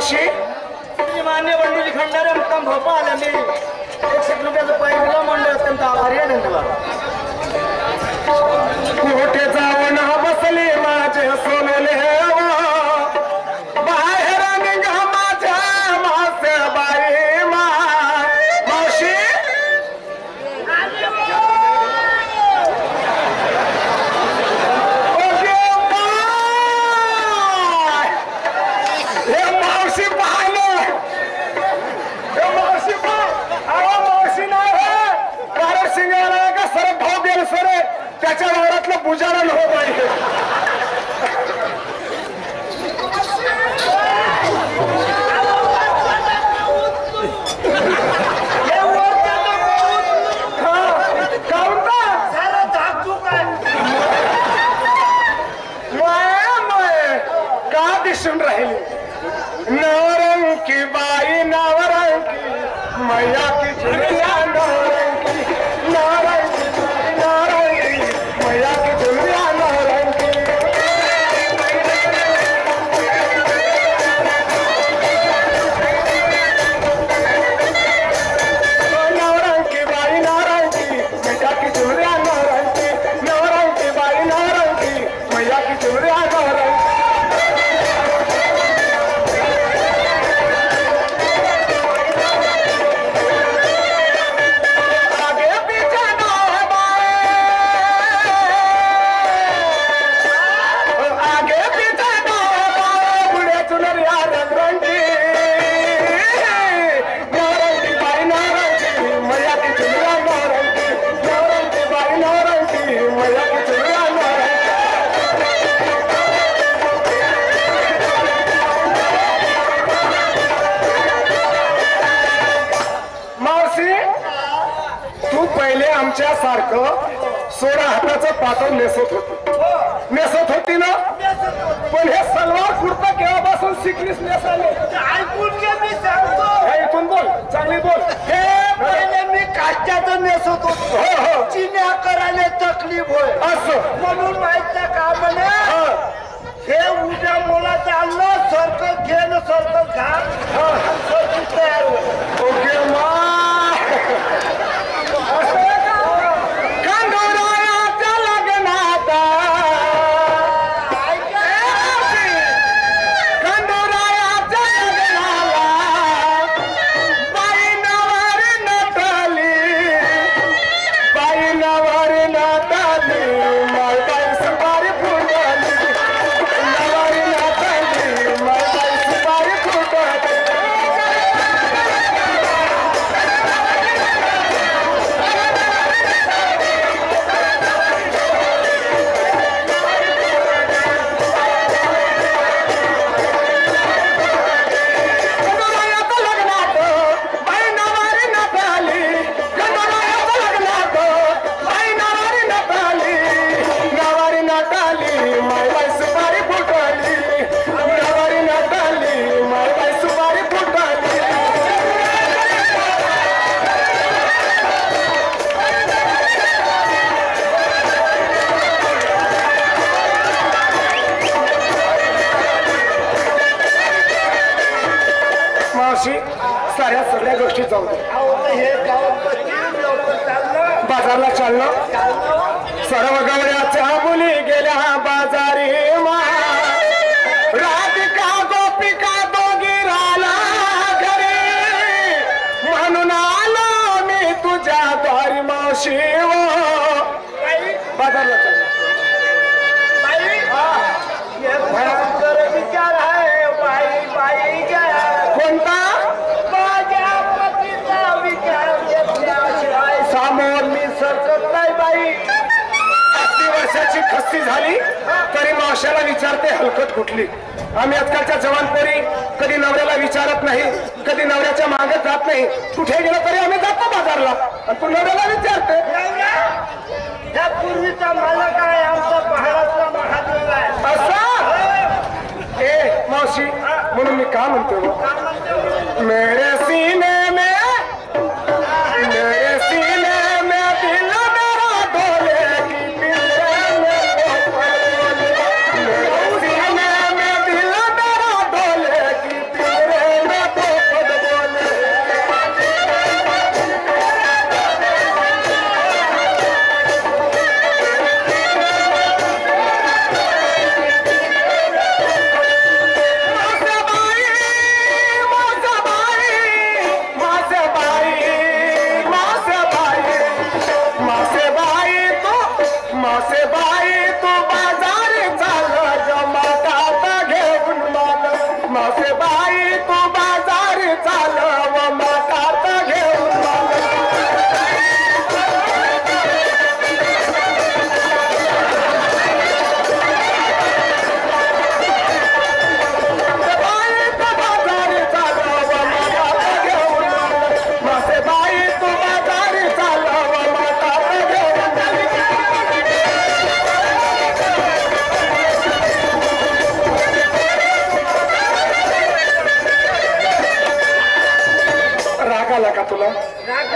मावशी मान्य बंडूजी खंडारे मुक्काम भोपाळ यांनी 100 रुपयाचं पैसे दिलं म्हणलं अत्यंत आभारी आहे तुला कुठे जाऊन बसले माझे सोनले बाहेर निघा माझ्या मासे बाई मावशी त्याच्या वावरातलं बुजारण हो पाहिजे का दिसून राहिली नवरंगी बाई नवरंगी मैया की जुलिया नवरंगी नवरंगी मैया की जुलिया नवरंगी नवरंगी बाई नवरंगी मैया की जुलिया नवरंगी नवरंगी बाई नवरंगी मैया की जुलिया नवरंगी सारखं 16 हाताचं पातळ नेसत होती ना पण हे सलवार कुर्ता केव्हापासून शिकलीस नेसाले ऐकून घे मी सांगतो इथून बोल चांगली बोल हे पहिले मी काच्याचं नेसत होतो हो चिन्या करायला तकलीफ होय असं म्हणून माहित का म्हणे हे उद्या मुला चाललं सरकत घे ना सरकत घा सरकत तयार होय ओके मा साऱ्या सगळ्या गोष्टी जाऊ दे बाजारला चाललं सर्व गवळ्याच्या मुली गेल्या बाजारी राधिका गोपिका दोघी राला घरी म्हणून आलो मी तुझ्या द्वारी मावशी बाजारला चाललं विचार आहे बाई बाई कोणता समोर मी सरकत नाही बाई 80 वर्षाची खस्ती झाली तरी मावशाला विचारते हलकत कुठली आम्ही आजकालच्या जवानपोरी कधी नवऱ्याला विचारत नाही कधी नवऱ्याच्या मागे जात नाही कुठे गेलो तरी आम्ही जातो बाजारला आणि तू नवऱ्याला विचारते त्या पूर्वीचा मालक आहे आमचा पहाडातला महादेव आहे असा ए मावशी म्हणून मी का म्हणतो मेरे सीने में दिल मेरा डोले की पिंजरे में सीने में दिल मेरा डोले की पिंजरे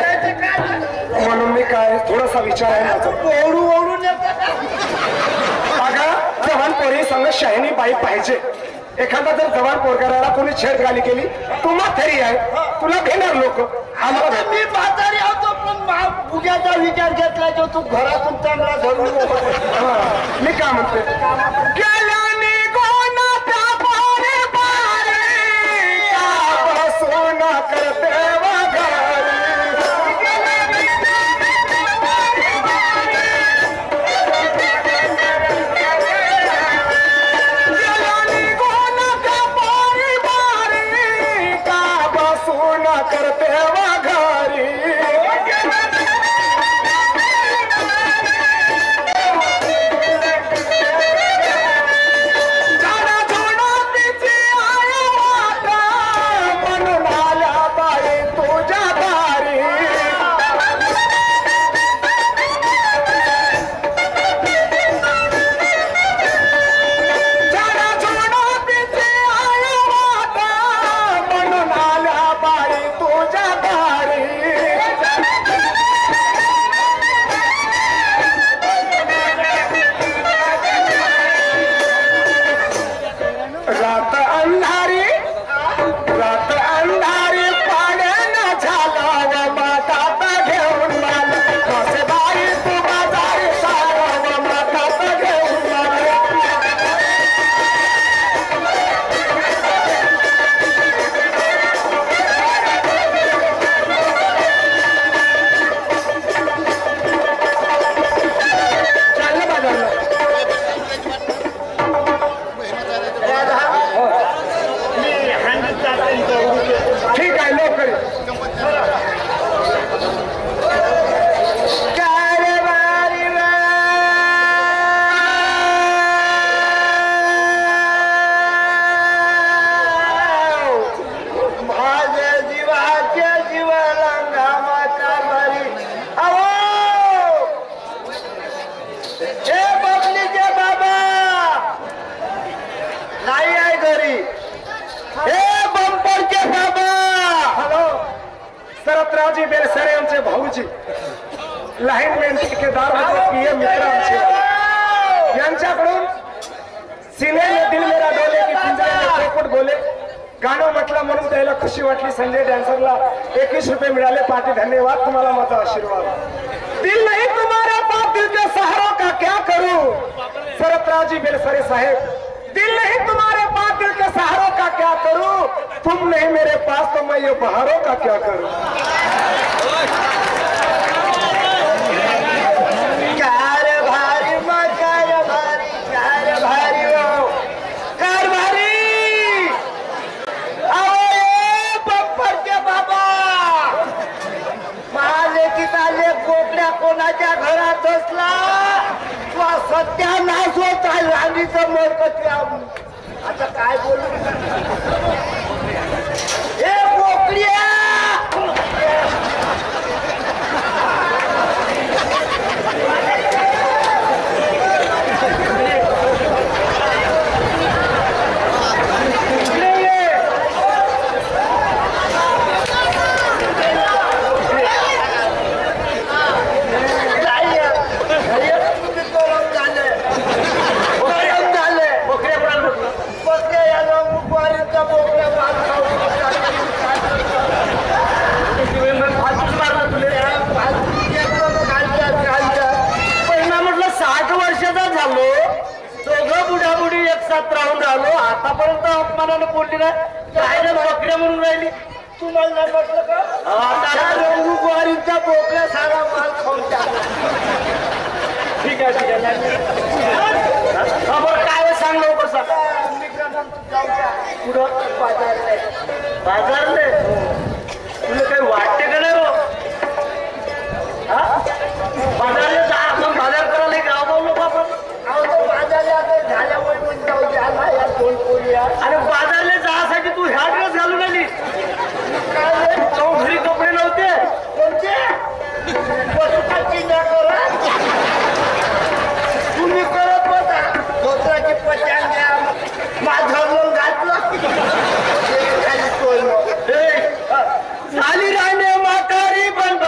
म्हणून मी काय थोडासा विचार आहे माझा. ओढून येतात अगं जवान पोरी संग शहाणी बाई पाहिजे. एखादा जर जवान पोरगाला कोणी छेडखाली केली तू म्हातारी आहे तुला घेणार लोक. आम्हाला मी म्हातारी होतो पण उद्याचा विचार घेतला जो तू घरातून चांगला धरून मी काय म्हणते गेल्याने गोना त्या पारे पारे बसून करते करते घरी म्हणून आल्या बाई तुझ्या दारी. म्हणून आल्या बाई तुझ्या दारी. रात अंधारी पाण्यानं झाला मातात घेऊन मला कसे बाई तू बाजारी सारा मातात घेऊन मला. चाललं बाजारला ठीक आहे लवकर ये. काय रे बारी माझ्या जीवाच्या जीवाला घामाचा बारी. अहो हे बबलीचे बाबा नाही आहे घरी. हे बंपरचे बाबा हॅलो सरतरावजी बेलसरे आमचे भाऊजी लाईनमॅन ठेकेदार पीएम मित्र आमचे यांच्याकडून सिने में दिल मेरा डोले की पिंजरे में चौपट बोले गाणं म्हटलं म्हणून त्याला खुशी वाटली. संजय डान्सरला 21 रुपये मिळाले. पाठी धन्यवाद तुम्हाला माझा आशीर्वाद. दिल नहीं तुम्हारे पास दिल के सहारों का क्या करूं सरतरावजी बेलसरे साहेब. दिल नहीं तुम्हारे पास दिल के सहारों का क्या करूं तुम नहीं मेरे पास तो मैं ये बहारों का क्या करूं. काय भारी मग काय भारी हो काय भारी. अहो ए बप्परचे बाबा माझे किताले कोकड्या कोणाच्या घरात बसला सत्यानाश होत आहे. राणीचं मोरकत आता काय बोलू हे बोकड्या राहून राहिलो आतापर्यंत अपमानानं बोलली ना काय बकऱ्या म्हणून राहिली. तुम्हाला नाही म्हटलं का रंगूवारीचा बोकड्या सारा माल खाऊन टाकला. ठीक आहे बरं काय सांग लवकर सांग. पुढं बाजारले तुला काही वाटते का नाही रो. बाजारला जा आपण बाजार करायला गाव बोललो बाबा. बाजारला झाल्यामुळे अरे बाजारला जायसाठी तू ह्या ड्रेस घालून आली घरी कपडे नव्हते कोणते तुम्ही करत होता धोत्राची पचान घ्या माझं घातलं झाली राहणे म्हातारी बंद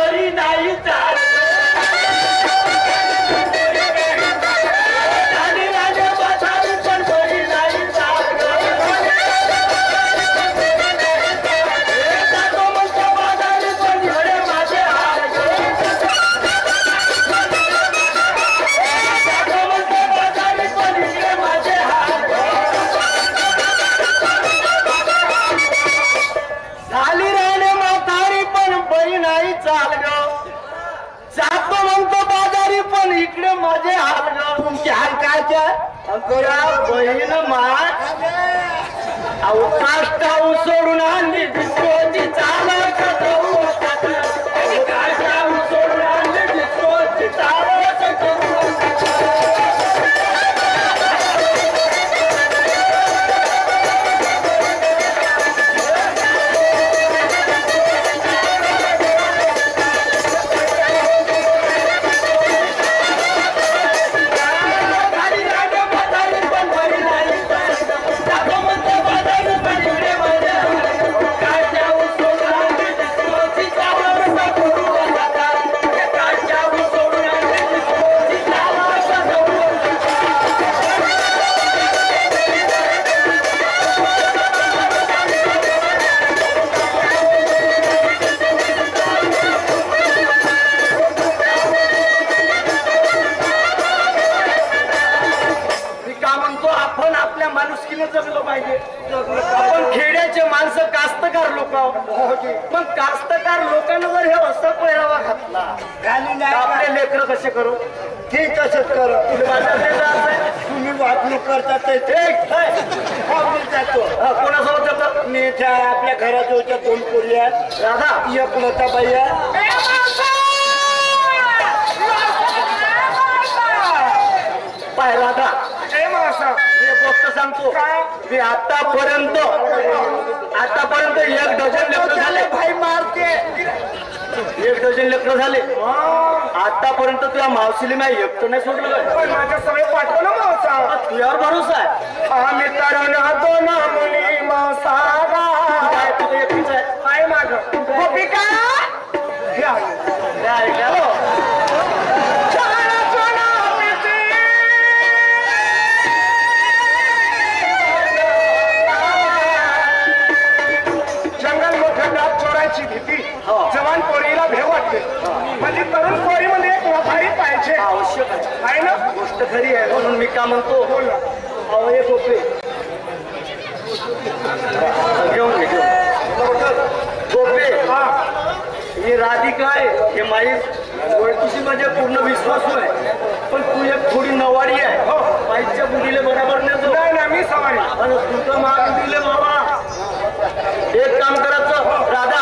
इकडे माझे हाल ग. तुमचे हाल काय बहीण माय काष्टाऊ सोडून आणली डिस्कोची चाला काष्टाऊ सोडून आणली डिस्कोची चाला आपण खेड्याचे माणसं कास्तकार लोक पण कास्तकार लोकांना जर हे असं पहिरावा घातला आपले लेकर कसे करू ते तसंच करू तुम्ही वागणूक करतात जातो कोणासोबत जातात मी आपल्या घराजवळच्या 2 पोरी आहेत राधा एक लताबाई आहे पाय राधा गोष्ट सांगतो मी आतापर्यंत 1 डझन लेकर झाले भाई मारते 1 डझन लेकर झाले आतापर्यंत तुझ्या मावशीला मी एकटं नाही सोडलं माझ्या सगळे पाठव ना मावसा तुझ्यावर भरोसा आहे मित्रांनो 2 मुली मावसा तुझं एकटीच आहे माझं गोपिका भीती जवान पोरीला भेव वाटते म्हणजे तरुण पोरी मध्ये एक व्यापारी पाहिजे आवश्यक आहे ना गोष्ट खरी आहे म्हणून मी का म्हणतो बोल एक गोपे घेऊन घे गोपे ही राधिका आहे हे माई ओळखीशी म्हणजे पूर्ण विश्वास आहे पण तू एक थोडी नवाडी आहे माईच्या बुडीले बरोबर नाही ना मी सवारी आणि तुझं माग दिले बाबा एक काम करायचं राधा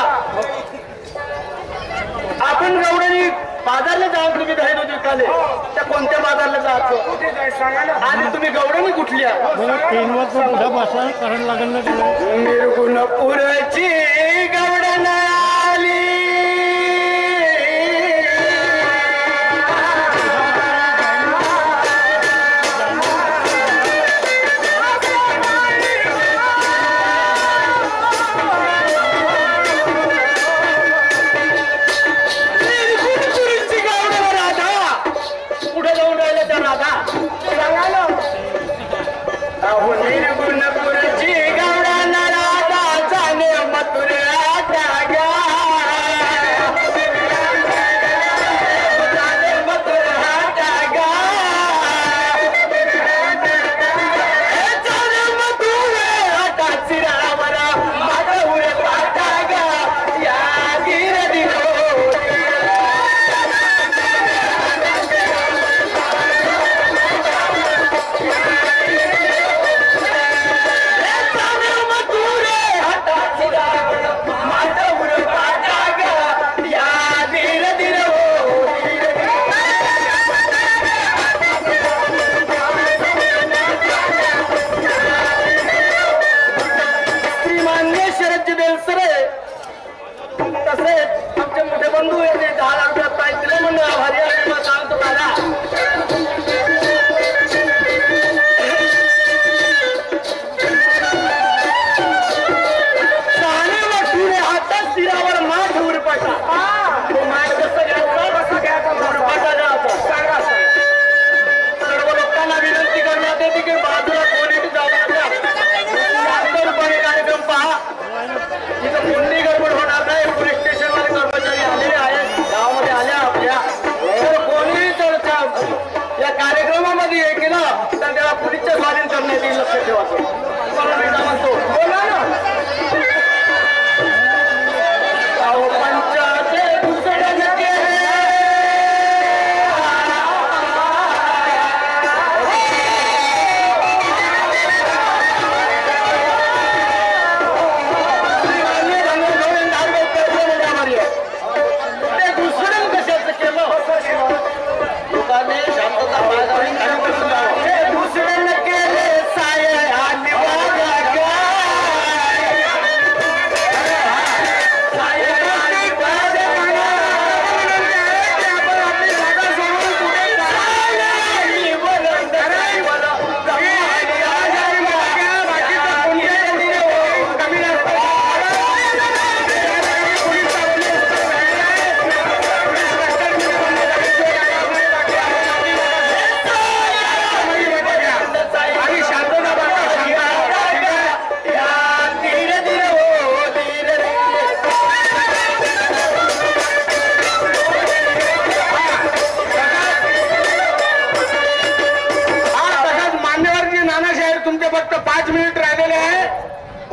आपण गवड्यानी बाजारला जाऊन तुम्ही दही दूध विकाले त्या कोणत्या बाजारला जायचं सांगा ना आणि तुम्ही गवड्यानी कुठल्या 3 वर्ष पुढे बसा करायला लागेल ना निर्गुणपुरची गवडण आली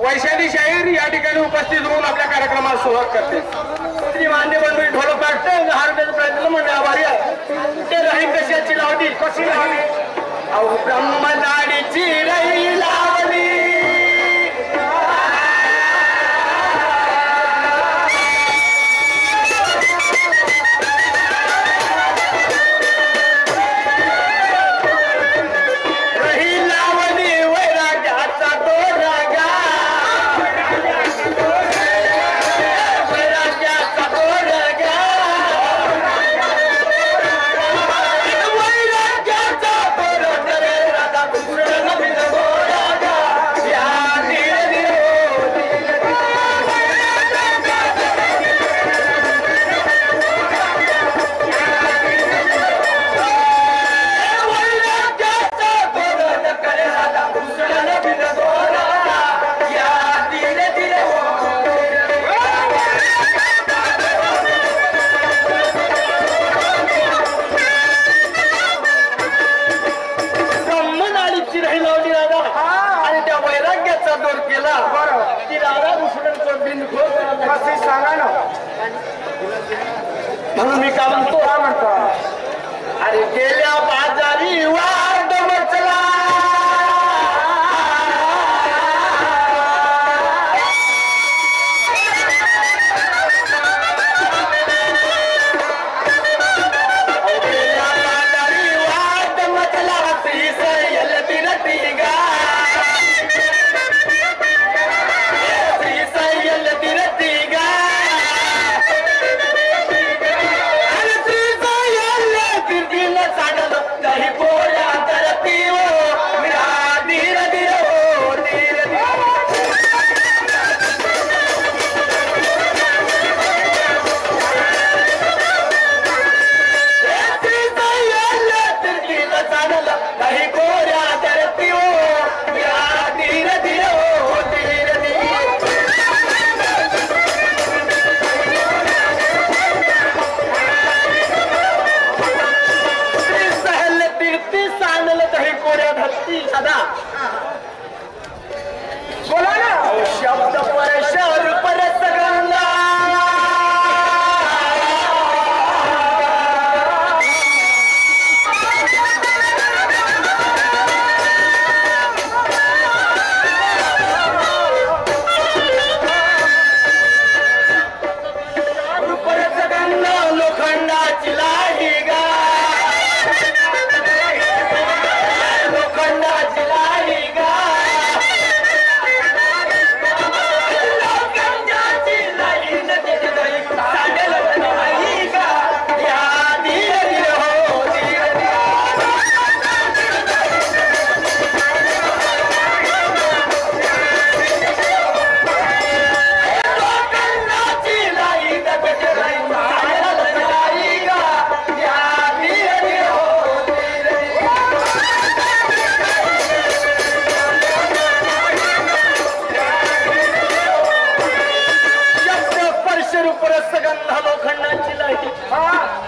वैशाली शाहीर या ठिकाणी उपस्थित होऊन आपल्या कार्यक्रमाला सुरुवात करते. श्री मान्य बंधू ढोलक वाटतं हार्वेज प्रयत्न म्हणजे आभारी आहे. ते राही कशाची लावली कशी लावली? अहो ब्रह्मदाडीची रही लावली. म्हणून मी का म्हणतो अरे गेल्या बाजारी वाद मचला. गेल्या बाजारी वाद मचला ती सैल तिरती गा. ती सैल तिरती गा. काही पोळ्या करती हो धीर धीर हो धीर चाललं. काही पोळ्या करती हो धीर धीर हो धीर सांगलं काही कोऱ्या धरती सदा. बोला ना शब्द परशर परस गंगा. परस गंगा लोखंडाची लाही गा. लोखंडाची लाही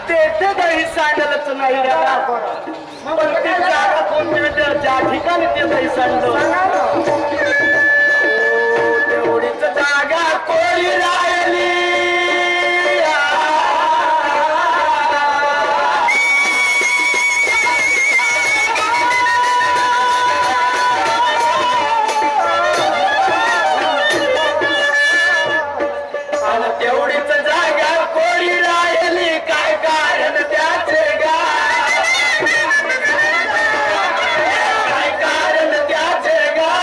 तेथे दही सांडलच नाही. पण ती जागा कोणती ज्या ठिकाणी ते दही सांडलं तेवढीच जागा कोणी राहिली. तेवढीच जागा कोणी राहिली. काय कारण त्याचे गा. काय कारण त्याचे गा.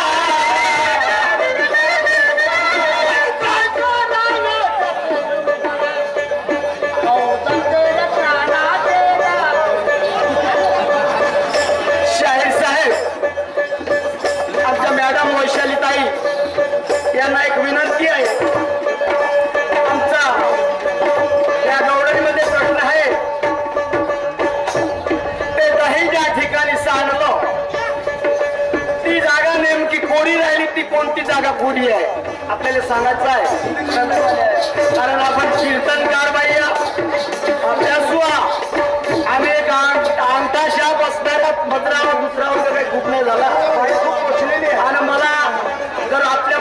शाहीर साहेब आमच्या मॅडम वैशाली ताई यांना एक विनंती आहे. या गवळणीमध्ये प्रश्न आहे. ते दही ज्या ठिकाणी सांडलं ती जागा नेमकी कोरी राहिली. ती कोणती जागा कोरी आहे आपल्याला सांगायचं आहे. कारण आपण कीर्तनकार बाई अभ्यासू आम्ही एक अंगठाशा बसणाऱ्या मजरावर दुसऱ्यावर काही खूप नाही झाला. आणि मला जर आपल्या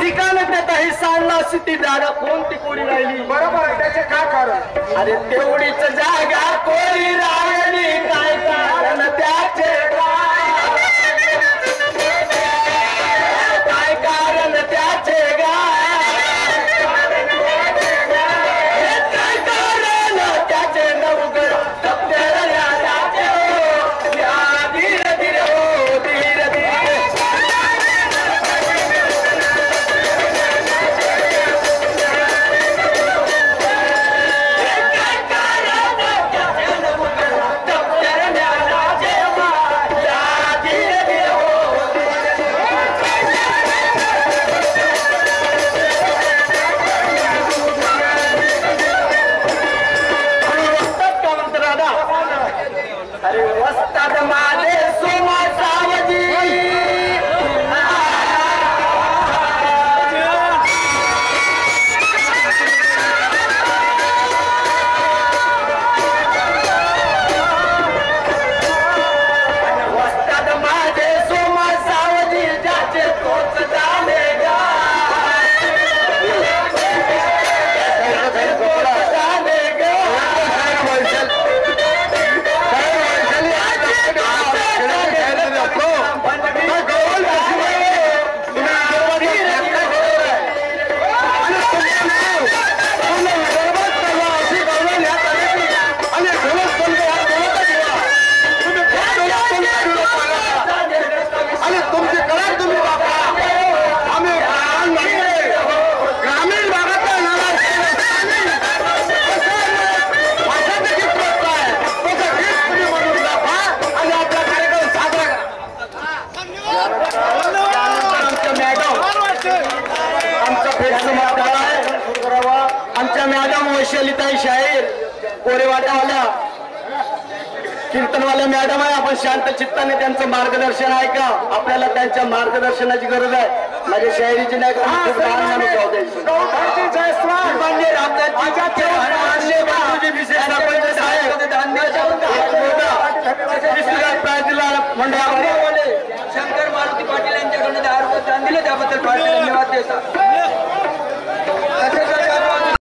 ठिकाण देत आहे सांगला ती जागा कोणती कोणी राहिली बरोबर आहे, त्याचे काय कारण? अरे तेवढीच जागा कोणी राहिली काय कारण त्याचे काय कारण त्याचे काय कारण त्याचे नवगड धीरे धीरे हो धीरे धीरे अरे वस्ताद माझे सोमा सावजी वस्ताद माझे सोमा सावजी ज्याचे तोच जाणे गा जाणे गा आमच्या मॅडम वैशालीताई शाहीर कोरेवाटावाल्या कीर्तनवाल्या मॅडम आहे. आपण शांत चित्ताने त्यांचं मार्गदर्शन आहे का आपल्याला त्यांच्या मार्गदर्शनाची गरज आहे. माझ्या शाहिरीची नाही शंकर मारुती पाटील यांच्याकडून 10 रुपये दान दिले त्याबद्दल फार धन्यवाद देतात.